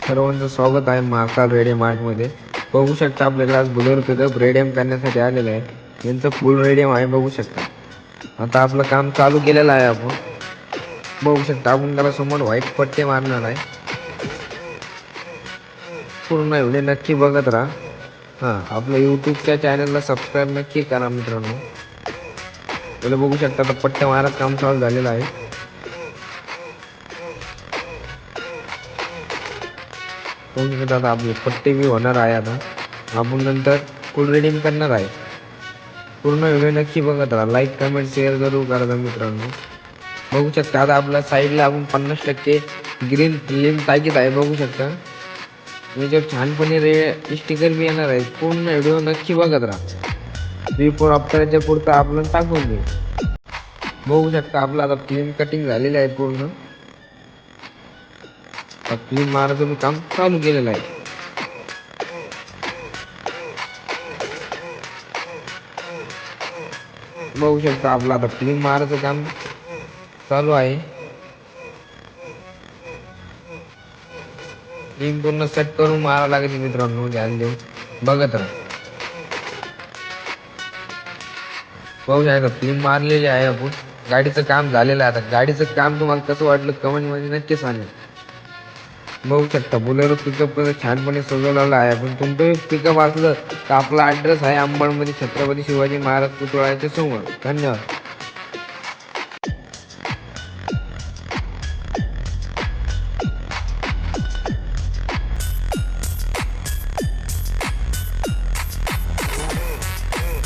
सर्वांचं स्वागत आहे महाकाल रेडियम आर्टमध्ये. बघू शकता आपल्याला आज बुलेरो पिकअप रेडियम करण्यासाठी आलेलं आहे. यांचं फुल रेडियम आहे बघू शकता. आता आपलं काम चालू केलेलं आहे. आपण बघू शकता आपण त्याला समोर व्हाईट पट्टे मारणार आहे. पूर्ण व्हिडिओ नक्की बघत राहा. आपल्या यूट्यूबच्या चॅनलला सबस्क्राईब नक्की करा मित्रांनो. त्याला बघू शकता आता पट्टे मारत काम चालू झालेलं आहे. आता आपले पट्टे बी होणार आहे. आता आपण नंतर फुल रेडियम करणार आहे. पूर्ण व्हिडिओ नक्की बघत राहा. लाईक कमेंट शेअर जरूर करा मित्रांनो. बघू शकता आता आपल्या साईडला आपण 50% ग्रीन फिल्म टाकीत आहे बघू शकता. याच्यावर छानपणे स्टिकर बी येणार आहे. पूर्ण व्हिडिओ नक्की बघत राहा. बिफोर आफ्टरच्या पुढचं आपण टाकून घेऊ. बघू शकता आपलं आता फिल्म कटिंग झालेली आहे. पूर्ण फिल्म मारायचं मी काम चालू केलेलं आहे. बघू शकता आपलं आता फिल्म मारायचं काम चालू आहे. फिल्म पूर्ण सेट करून मारा लागेल मित्रांनो. ध्यान देऊन बघत राहा. बघू शकता फिल्म मारलेली आहे आपण. गाडीचं काम झालेलं आहे. आता गाडीचं काम तुम्हाला कसं वाटलं कमेंट मध्ये नक्की सांगा. बघू शकता बुलेरो पिकअप छानपणे सजवलेला आहे. पण तुमचं पिकअप असलं तर आपला ॲड्रेस आहे अंबडमध्ये छत्रपती शिवाजी महाराज पुतळ्याच्या समोर. धन्यवाद.